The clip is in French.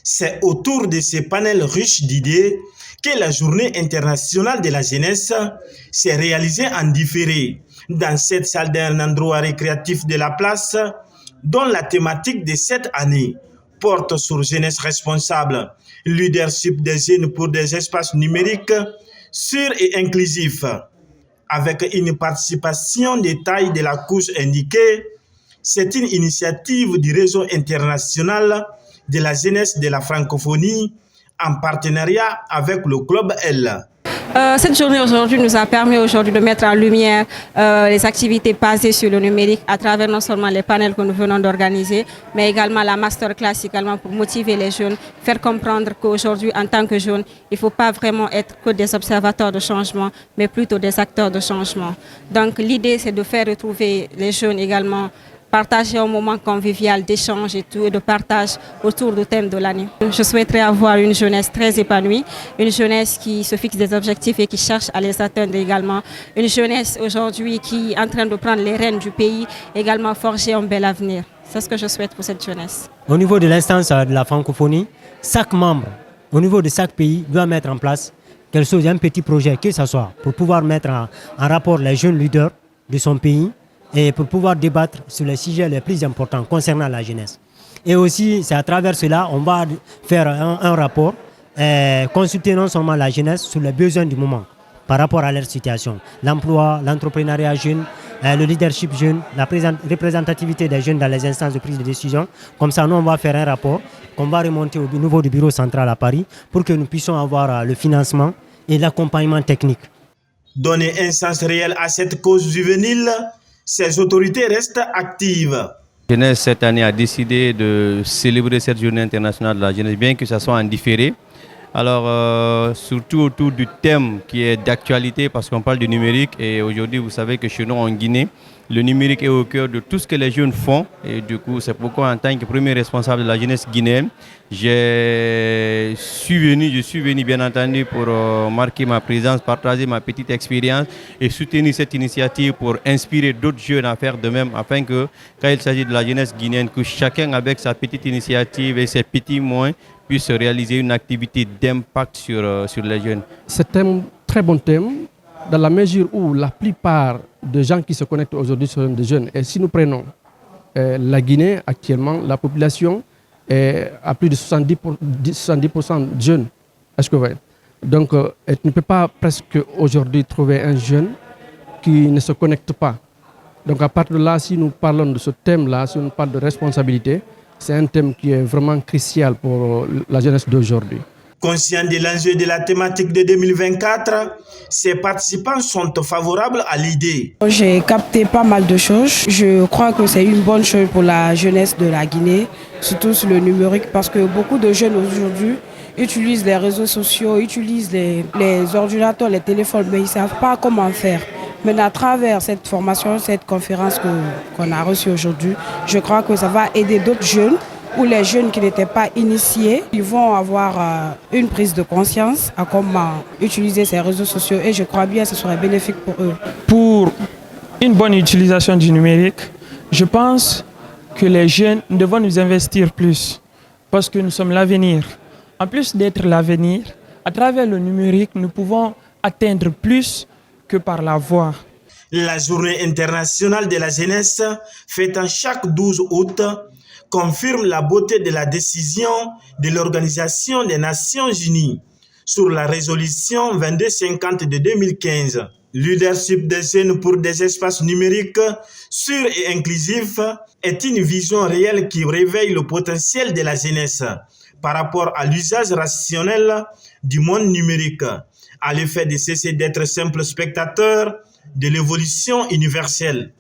C'est autour de ces panels riches d'idées que la Journée internationale de la jeunesse s'est réalisée en différé dans cette salle d'un endroit récréatif de la place, dont la thématique de cette année porte sur jeunesse responsable, leadership des jeunes pour des espaces numériques sûrs et inclusifs. Avec une participation de taille de la couche indiquée, c'est une initiative du réseau international de la jeunesse de la francophonie en partenariat avec le Club L. Cette journée aujourd'hui nous a permis de mettre en lumière les activités basées sur le numérique à travers non seulement les panels que nous venons d'organiser, mais également la masterclass également pour motiver les jeunes, faire comprendre qu'aujourd'hui en tant que jeunes, il ne faut pas vraiment être que des observateurs de changement, mais plutôt des acteurs de changement. Donc l'idée c'est de faire retrouver les jeunes également, partager un moment convivial d'échange et tout, et de partage autour du thème de l'année. Je souhaiterais avoir une jeunesse très épanouie, une jeunesse qui se fixe des objectifs et qui cherche à les atteindre également. Une jeunesse aujourd'hui qui est en train de prendre les rênes du pays, également forger un bel avenir. C'est ce que je souhaite pour cette jeunesse. Au niveau de l'instance de la francophonie, chaque membre, au niveau de chaque pays, doit mettre en place quelque chose, un petit projet, que ce soit pour pouvoir mettre en rapport les jeunes leaders de son pays, et pour pouvoir débattre sur les sujets les plus importants concernant la jeunesse. Et aussi, c'est à travers cela, on va faire un rapport, consulter non seulement la jeunesse sur les besoins du moment par rapport à leur situation, l'emploi, l'entrepreneuriat jeune, le leadership jeune, la représentativité des jeunes dans les instances de prise de décision. Comme ça, nous, on va faire un rapport qu'on va remonter au niveau du bureau central à Paris pour que nous puissions avoir le financement et l'accompagnement technique. Donner un sens réel à cette cause juvénile, ces autorités restent actives. La jeunesse cette année a décidé de célébrer cette journée internationale de la jeunesse, bien que ce soit en différé. Alors, surtout autour du thème qui est d'actualité, parce qu'on parle du numérique. Et aujourd'hui, vous savez que chez nous en Guinée, le numérique est au cœur de tout ce que les jeunes font. Et du coup, c'est pourquoi en tant que premier responsable de la jeunesse guinéenne, je suis venu bien entendu pour marquer ma présence, partager ma petite expérience et soutenir cette initiative pour inspirer d'autres jeunes à faire de même, afin que quand il s'agit de la jeunesse guinéenne, que chacun avec sa petite initiative et ses petits moyens puisse réaliser une activité d'impact sur les jeunes. C'est un très bon thème, dans la mesure où la plupart des gens qui se connectent aujourd'hui sont des jeunes. Et si nous prenons la Guinée, actuellement, la population est à plus de 70% de jeunes. Est-ce que vous voyez? Donc, tu ne peux pas presque aujourd'hui trouver un jeune qui ne se connecte pas. Donc, à partir de là, si nous parlons de ce thème-là, si on parle de responsabilité, c'est un thème qui est vraiment crucial pour la jeunesse d'aujourd'hui. Conscients de l'enjeu de la thématique de 2024, ces participants sont favorables à l'idée. J'ai capté pas mal de choses. Je crois que c'est une bonne chose pour la jeunesse de la Guinée, surtout sur le numérique, parce que beaucoup de jeunes aujourd'hui utilisent les réseaux sociaux, utilisent les ordinateurs, les téléphones, mais ils ne savent pas comment faire. Mais à travers cette formation, cette conférence qu'on a reçue aujourd'hui, je crois que ça va aider d'autres jeunes, ou les jeunes qui n'étaient pas initiés, ils vont avoir une prise de conscience à comment utiliser ces réseaux sociaux, et je crois bien que ce serait bénéfique pour eux. Pour une bonne utilisation du numérique, je pense que les jeunes devons nous investir plus, parce que nous sommes l'avenir. En plus d'être l'avenir, à travers le numérique, nous pouvons atteindre plus que par la voix. La journée internationale de la jeunesse, fêtée chaque 12 août, confirme la beauté de la décision de l'Organisation des Nations Unies sur la résolution 2250 de 2015. Leadership des jeunes pour des espaces numériques sûrs et inclusifs est une vision réelle qui réveille le potentiel de la jeunesse par rapport à l'usage rationnel du monde numérique, à l'effet de cesser d'être simple spectateur de l'évolution universelle.